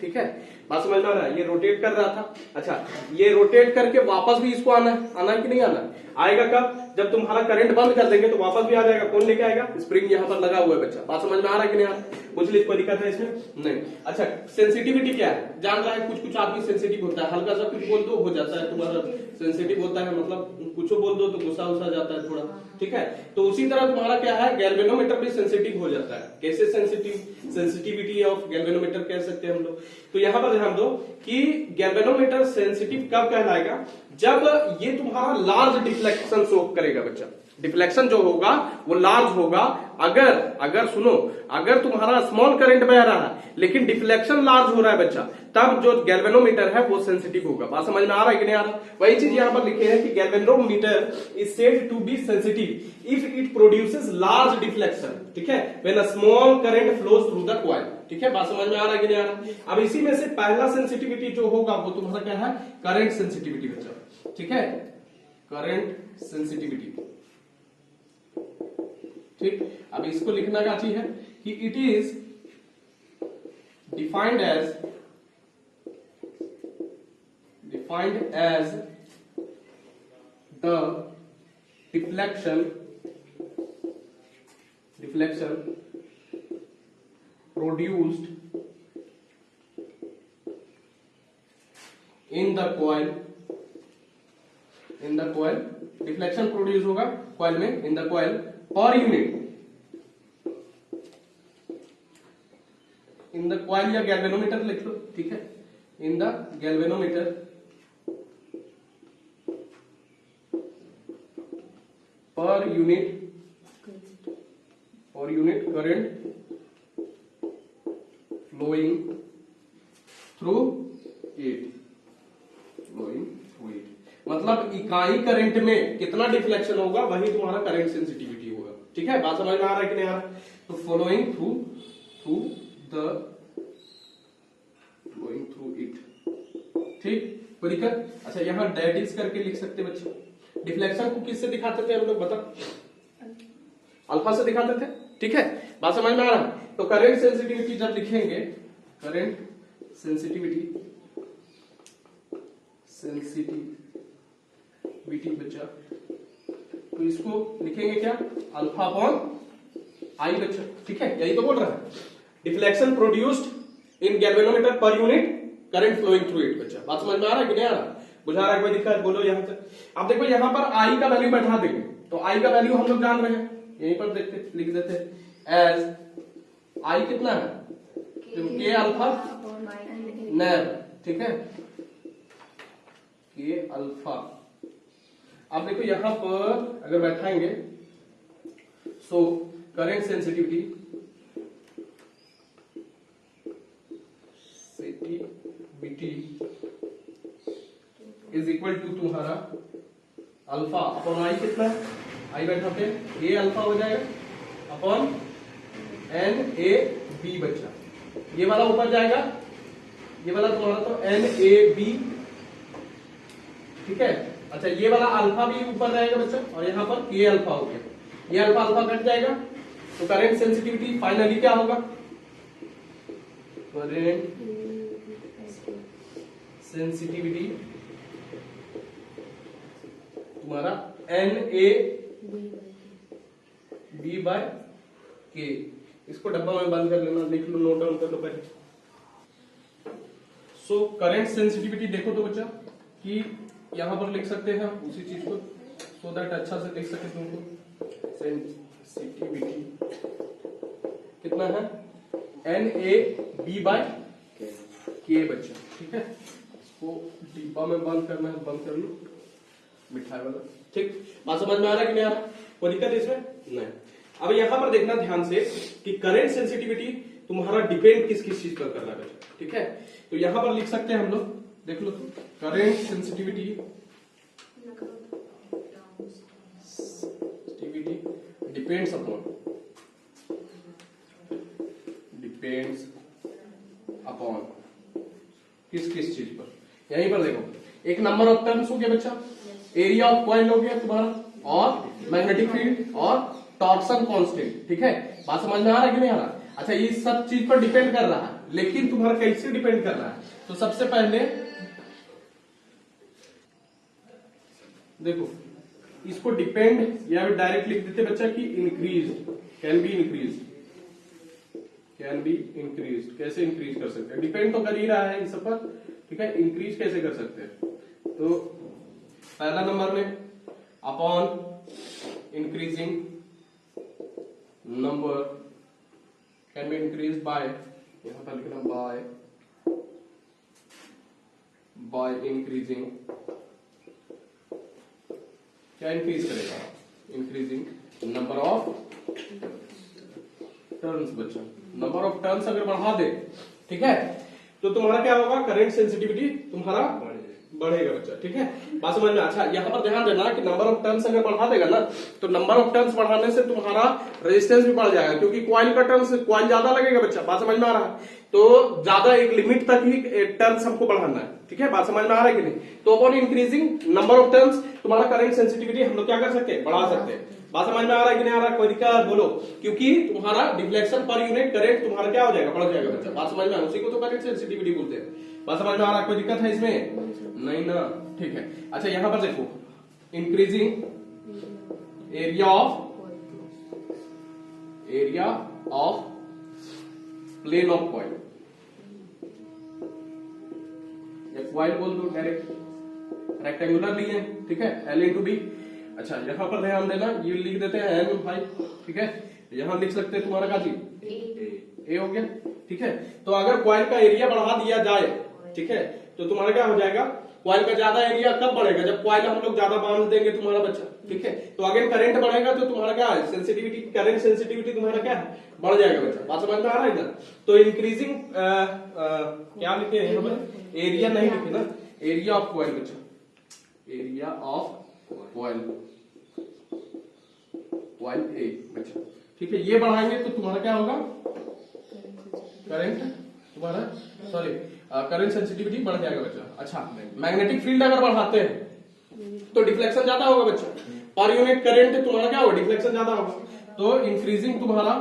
ठीक है, बात समझ में आ रहा है। ये रोटेट कर रहा था, अच्छा ये रोटेट करके वापस भी इसको आना है कि नहीं आना है? आएगा कब? जब तुम्हारा करंट बंद कर देंगे तो वापस भी आ जाएगा। कौन लेके आएगा? स्प्रिंग यहाँ पर लगा हुआ है बच्चा। बात समझ में आ रहा है कि नहीं आ रहा है? कुछ कोई दिक्कत है इसमें? नहीं। अच्छा सेंसिटिविटी क्या है? जान रहा है, कुछ कुछ आदमी सेंसिटिव होता है, हल्का सा कुछ बोल दो हो जाता है तुम्हारा सेंसिटिव होता है, मतलब कुछ बोल दो तो गुस्सा उसा जाता है थोड़ा, ठीक है। तो उसी तरह तुम्हारा क्या है, गैल्वेनोमीटर भी सेंसिटिव हो जाता है। कैसे सेंसिटिव? सेंसिटिविटी ऑफ गैल्वेनोमीटर कह सकते हैं हम लोग। तो यहां पर ध्यान दो कि गैल्वेनोमीटर सेंसिटिव कब कहलाएगा? जब ये तुम्हारा लार्ज डिफ्लेक्शन शो करेगा बच्चा। डिफ्लेक्शन जो होगा वो लार्ज होगा। अगर सुनो, अगर तुम्हारा स्मॉल करंट बह रहा है लेकिन डिफ्लेक्शन लार्ज हो रहा है बच्चा, तब जो गैल्वेनोमीटर है वो सेंसिटिव होगा। बात समझ में आ रहा है कि नहीं आ रहा? वही चीज यहां पर लिखे हैं कि galvanometer is said to be sensitive if it produces large deflection, ठीक है, when a small current flows through the coil. ठीक है, बात समझ में आ रहा है कि नहीं आ रहा? अब इसी में से पहला सेंसिटिविटी जो होगा वो तुम्हारा क्या है? करंट सेंसिटिविटी बच्चा, ठीक है, करंट सेंसिटिविटी। ठीक, अब इसको लिखना क्या चाहिए कि it is defined as the deflection produced in the coil, deflection produce होगा कॉइल में, in the coil per unit, in the coil या गैल्वेनोमीटर लिख लो, ठीक है, in the galvanometer per unit current flowing through it, मतलब इकाई current में कितना डिफ्लेक्शन होगा वही तुम्हारा करंट सेंसिटिविटी होगा। ठीक है, बात समझ में आ रहा है कि नहीं आ रहा है? तो फ्लोइंग थ्रू इट, ठीक, कोई दिक्कत? अच्छा यहां डेट इज करके लिख सकते बच्चे। डिफ्लेक्शन को किससे दिखाते थे हम लोग, बता? अल्फा से दिखाते थे, ठीक है, बात समझ में आ रहा है? तो करंट सेंसिटिविटी जब लिखेंगे, करंट सेंसिटिविटी बच्चा, तो इसको लिखेंगे क्या? अल्फा अपॉन आई बच्चा, ठीक है, यही तो बोल रहा है। Deflection produced in galvanometer per unit current flowing through it बच्चा। बात समझ में आ रहा है कि नहीं आ रहा? बुझा रहा है? कोई दिक्कत बोलो यहां तक। अब देखो यहां पर आई का वैल्यू बैठा देंगे, तो आई का वैल्यू हम लोग जान रहे हैं, यहीं पर देखते लिख देते एज आई कितना है? के अल्फा नैब, ठीक है, के अल्फा। अब देखो यहां पर अगर बैठाएंगे, so current sensitivity is equal to तुम्हारा अल्फा अपॉन आई, कितना है? आई बैठा पे ए अल्फा हो जाएगा अपॉन एन ए बी बच्चा। ये वाला ऊपर जाएगा, ये वाला तुम्हारा तो एन ए बी, ठीक है। अच्छा ये वाला अल्फा भी ऊपर रहेगा बच्चा, और यहाँ पर के अल्फा हो गया, ये अल्फा अल्फा कट जाएगा, तो करंट सेंसिटिविटी फाइनली क्या होगा? करंट सेंसिटिविटी तुम्हारा एन ए बी बाय के। इसको डब्बा में बंद कर लेना, लिख लो, नोट डाउन कर लो पहले। सो करंट सेंसिटिविटी देखो तो बच्चा कि यहां पर लिख सकते हैं उसी चीज को, सो दैट अच्छा से देख सके तुमको। सेंसिटिविटी कितना है? एन ए बी बाय के बच्चा, ठीक है। इसको डिब्बा में बंद करना है, बंद कर लो मिठाई वाला, ठीक। बात समझ में आ रहा है कि नहीं आ रहा? कोई दिक्कत इसमें नहीं। अब यहां पर देखना ध्यान से कि करंट सेंसिटिविटी तुम्हारा डिपेंड किस किस चीज पर कर रहा है, ठीक है। तो यहां पर लिख सकते हैं हम लोग, देख लो, करंट सेंसिटिविटी डिपेंड्स अपॉन किस किस चीज पर? यहीं पर देखो, एक नंबर ऑफ टर्म्स हो गया बच्चा, एरिया ऑफ कॉइल हो गया तुम्हारा, और मैग्नेटिक फील्ड और टॉर्सन कांस्टेंट, ठीक है। बात समझ में आ रहा है कि नहीं आ रहा? अच्छा ये सब चीज पर डिपेंड कर रहा है, लेकिन तुम्हारा कैसे डिपेंड कर रहा है, तो सबसे पहले देखो इसको डिपेंड या डायरेक्ट लिख देते बच्चा कि increase, can be increase, can be increase. कैसे इंक्रीज कर सकते हैं, डिपेंड तो कर ही रहा है इस पर, ठीक है। इंक्रीज कैसे कर सकते हैं, तो पहला नंबर में upon increasing number can be increase by, यहां पर लिखना बाय इंक्रीजिंग, क्या इंक्रीज करेगा, इंक्रीजिंग नंबर ऑफ टर्न्स। बच्चा नंबर ऑफ टर्न्स अगर बढ़ा दे, ठीक है, तो तुम्हारा क्या होगा, करंट सेंसिटिविटी तुम्हारा बढ़ेगा बच्चा, ठीक है। बात समझ में। अच्छा यहाँ पर ध्यान देना कि नंबर ऑफ टर्न्स अगर बढ़ा देगा ना, तो नंबर ऑफ टर्न्स बढ़ाने से तुम्हारा रेजिस्टेंस भी बढ़ जाएगा, क्योंकि कॉइल का टर्न्स, कॉइल ज्यादा लगेगा बच्चा। बात समझ में आ रहा है, तो ज्यादा एक लिमिट तक ही टर्न्स हमको बढ़ाना है, ठीक है। बात समझ में आ रहा है कि नहीं, तो upon increasing number of turns तुम्हारा करंट सेंसिटिविटी हम लोग क्या कर सकते हैं, बढ़ा सकते हैं। बात समझ में आ रहा है कि नहीं आ रहा है, कोई दिक्कत बोलो, क्योंकि तुम्हारा डिफ्लेक्शन पर यूनिट करंट तुम्हारा क्या हो जाएगा, बढ़ जाएगा बच्चा। बात समझ में आ रहा है, उसी को तो करंट सेंसिटिविटी बोलते हैं। बात समझ में आ रहा है, कोई दिक्कत है इसमें, नहीं ना, ठीक है। अच्छा यहां पर देखो, increasing area of plane of coil, या कॉइल बोल दो डायरेक्ट, रेक्टेंगुलर लिए, ठीक है, L इंटू बी। अच्छा यहां पर ध्यान देना, ये लिख देते हैं N भाई, ठीक है। यहां लिख सकते हैं तुम्हारा का जी ए हो गया, ठीक है। तो अगर कॉइल का एरिया बढ़ा दिया जाए, ठीक है, तो तुम्हारा क्या हो जाएगा, कॉइल का ज्यादा एरिया कब बढ़ेगा, जब कॉइल हम लोग ज्यादा बांध देंगे तुम्हारा बच्चा, ठीक है। तो अगर करंट बढ़ेगा तो तुम्हारा क्या है, सेंसिटिविटी, करंट सेंसिटिविटी तुम्हारा क्या है, बढ़ जाएगा बच्चा। बात समझ में आ रहा है ना। तो इंक्रीजिंग क्या लिखे यहाँ पर, एरिया नहीं लिखे ना, एरिया ऑफ कॉइल बच्चा, एरिया ऑफ कॉइल, कॉइल ए बच्चा, ठीक है। ये बढ़ाएंगे तो तुम्हारा क्या होगा, करंट तुम्हारा, सॉरी करंट सेंसिटिविटी बढ़ जाएगा बच्चा। अच्छा मैग्नेटिक फील्ड अगर बढ़ाते हैं तो डिफ्लेक्शन ज्यादा होगा बच्चा, पर यूनिट करंट तुम्हारा क्या होगा, डिफ्लेक्शन ज्यादा होगा। तो इंक्रीजिंग तुम्हारा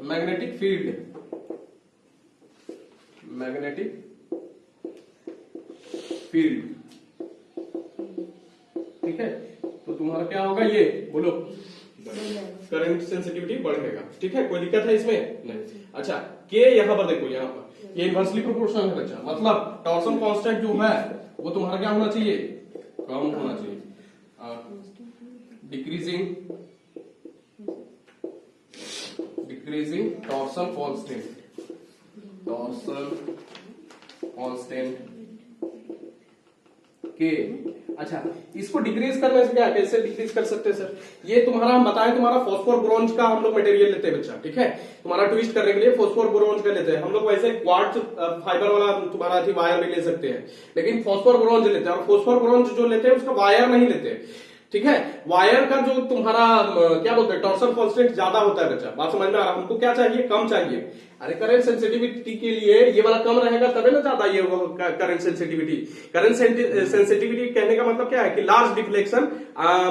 मैग्नेटिक फील्ड, मैग्नेटिक फील्ड, ठीक है, तो तुम्हारा क्या होगा, ये बोलो, करंट सेंसिटिविटी बढ़ेगा, ठीक है। कोई दिक्कत है इसमें, नहीं। अच्छा के यहां पर देखो, यहां पर ये इनवर्सली प्रोपोर्शनल है बच्चा, मतलब टॉर्सन कांस्टेंट जो है वो तुम्हारा क्या होना चाहिए, कम होना चाहिए। Decreasing torsion constant, torsion constant के। अच्छा इसको डिक्रीज करने से क्या, कैसे डिक्रीज कर सकते हैं सर, ये तुम्हारा हम बताएं, तुम्हारा फॉस्फोर ब्रोंज का हम लोग मटेरियल लेते हैं बच्चा, ठीक है। तुम्हारा ट्विस्ट करने के लिए फॉस्फोर ब्रोंज का लेते हैं हम लोग, वैसे क्वार्ट्ज फाइबर वाला तुम्हारा वायर भी ले सकते हैं, लेकिन फॉस्फोर ब्रोंज लेते हैं। और फॉस्फोर ब्रोंज जो लेते हैं उसका वायर नहीं लेते, ठीक है। वायर का जो तुम्हारा क्या बोलते हैं, टॉर्सन कांस्टेंट ज्यादा होता है बच्चा। बात समझ में आ रहा है, हमको क्या चाहिए, कम चाहिए। अरे करंट सेंसिटिविटी के लिए ये वाला कम रहेगा तभी ना ज्यादा ये होगा करंट सेंसिटिविटी। करंट सेंसिटिविटी कहने का मतलब क्या है कि लार्ज डिफ्लेक्शन,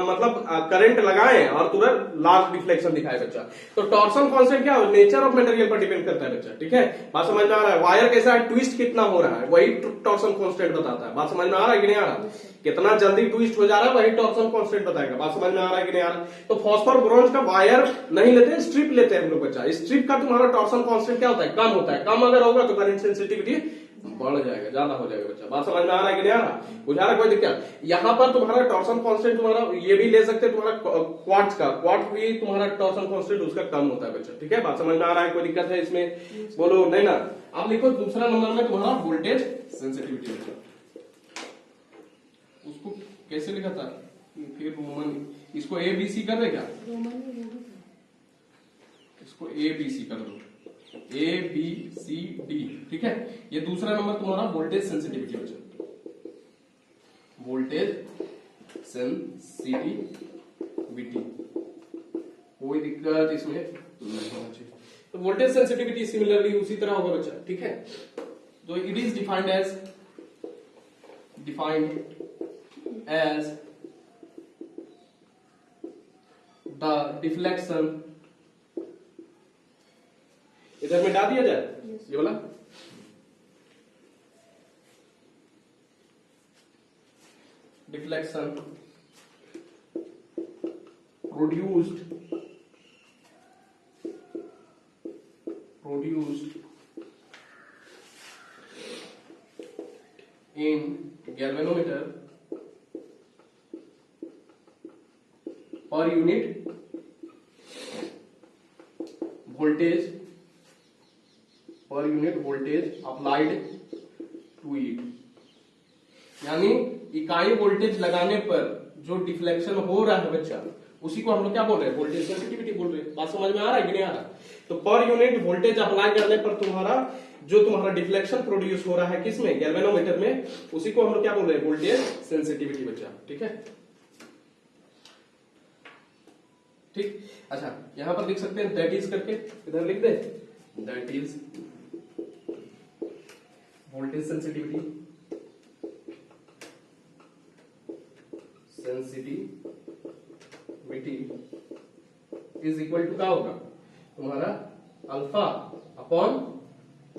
मतलब करंट लगाए और तुरंत लार्ज डिफ्लेक्शन दिखाए बच्चा। तो टॉर्सन कांस्टेंट क्या है, नेचर ऑफ मटेरियल पर डिपेंड करता है बच्चा, ठीक है। बात समझ में आ रहा है, वायर कैसा है, ट्विस्ट कितना हो रहा है, वही टॉर्सन कांस्टेंट बताता है। बात समझ में आ रहा है कि नहीं आ रहा, कितना जल्दी ट्विस्ट हो जा रहा है वही टॉर्सन कांस्टेंट बताएगा। बात समझ में आ रहा है कि नहीं आ रहा। तो फॉस्फोर ब्रोंज का वायर नहीं लेते, स्ट्रिप लेते हैं हम लोग बच्चा। स्ट्रिप का तुम्हारा टॉर्सन कांस्टेंट क्या होता है, कम होता है। कम अगर होगा तो करंट सेंसिटिविटी बढ़ जाएगा, ज्यादा हो जाएगा बच्चा। बात समझ में आ रहा है कि नहीं आ रहा, बुझा रहा, कोई दिक्कत। यहाँ पर तुम्हारा टॉर्सन कांस्टेंट तुम्हारा ये भी ले सकते हैं, तुम्हारा क्वार्ट्ज का, क्वार्ट्ज भी तुम्हारा टॉर्सन कांस्टेंट उसका कम होता है बच्चा, ठीक है। बात समझ में आ रहा है, कोई दिक्कत है इसमें, बोलो नहीं ना। अब लिखो दूसरा नंबर में तुम्हारा वोल्टेज सेंसिटिविटी बच्चा, उसको कैसे लिखा था, फिर रोमन, इसको ए बी सी कर दे क्या, इसको ए बी सी कर दो, ए बी सी डी, ठीक है। ये दूसरा नंबर तुम्हारा वोल्टेज सेंसिटिविटी बच्चा, वोल्टेज सेंसिटिविटी, कोई दिक्कत इसमें नहीं होना चाहिए। तो वोल्टेज सेंसिटिविटी सिमिलरली उसी तरह होगा बच्चा, ठीक है। तो it is defined as the deflection इधर में डाल दिया जाए ये वाला। Deflection produced in galvanometer per unit voltage applied to it, यानी इकाई वोल्टेज लगाने पर जो डिफ्लेक्शन हो रहा है बच्चा, उसी को हम लोग क्या बोल रहे हैं, वोल्टेज सेंसिटिविटी बोल रहे हैं। बात समझ में आ रहा है कि नहीं आ रहा? तो पर यूनिट वोल्टेज अप्लाई करने पर तुम्हारा डिफ्लेक्शन प्रोड्यूस हो रहा है किसमें, गैल्वेनोमीटर में, उसी को हम लोग क्या बोल रहे हैं, वोल्टेज सेंसिटिविटी बच्चा। ठीक है, ठीक। अच्छा, यहां पर लिख सकते हैं दैट इज करके, इधर लिख दे that is voltage sensitivity is equal to क्या होगा तुम्हारा, अल्फा अपॉन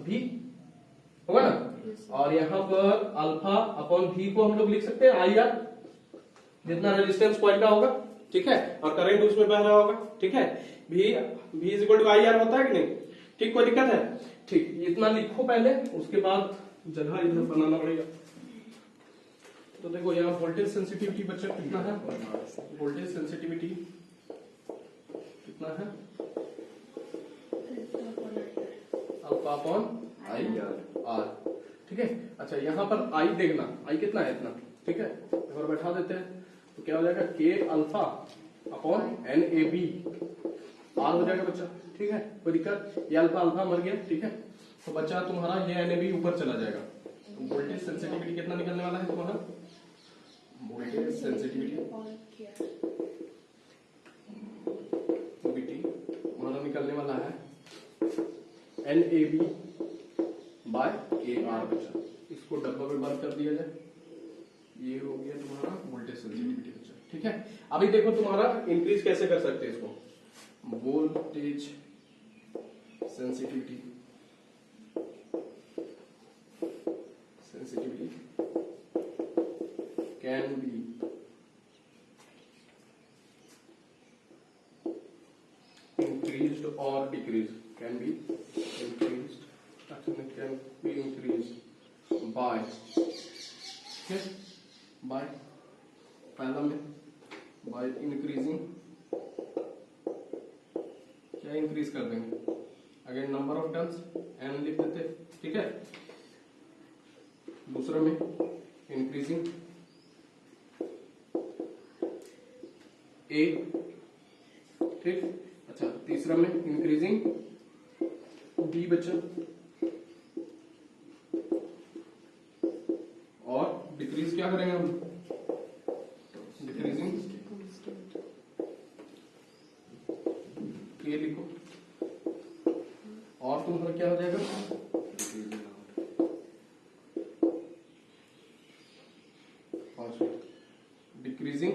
भी होगा ना। और यहां पर अल्फा अपॉन भी को हम लोग लिख सकते हैं आई आर, जितना रेजिस्टेंस कॉइल का होगा। ठीक है, और करंट उसमें बह रहा होगा। ठीक है, V is equal to I R होता है कि नहीं? ठीक, कोई दिक्कत है? ठीक, इतना लिखो पहले, उसके बाद जगह इधर बनाना पड़ेगा। तो देखो यहाँ वोल्टेज सेंसिटिविटी बच्चा कितना है, वोल्टेज सेंसिटिविटी कितना है, अल्फा अपॉन आई आर। ठीक है, अच्छा यहाँ पर आई देखना, आई कितना है, इतना। ठीक है, एक बार बैठा देते हैं तो क्या हो जाएगा, K alpha upon N A B R हो जाएगा बच्चा। ठीक है, कोई दिक्कत? ये अल्फा अल्फा मर गया। ठीक है, तो बच्चा तुम्हारा ये एन ए बी ऊपर चला जाएगा। तो वोल्टेज सेंसिटिविटी कितना निकलने वाला है तुम्हारा, वोल्टेज सेंसिटिविटी तुम्हारा निकलने वाला है N A B by A R बच्चा। इसको डब्बा में बंद कर दिया जाए, ये हो गया तुम्हारा वोल्टेज सेंसिटिविटी बच्चा। ठीक है, अभी देखो तुम्हारा इंक्रीज कैसे कर सकते हैं इसको, voltage sensitivity can be increased or decreased, can be increased, actually can be increased by, okay, by पहला में by increasing, क्या इंक्रीज कर देंगे, again number of turns n लिख देते। ठीक है, दूसरा में इंक्रीजिंग ए। ठीक, अच्छा, तीसरा में इंक्रीजिंग बी बच्चा, और डिक्रीज क्या करेंगे हम, डिक्रीजिंग के लिखो, और तुम्हारा क्या हो जाएगा, डिक्रीजिंग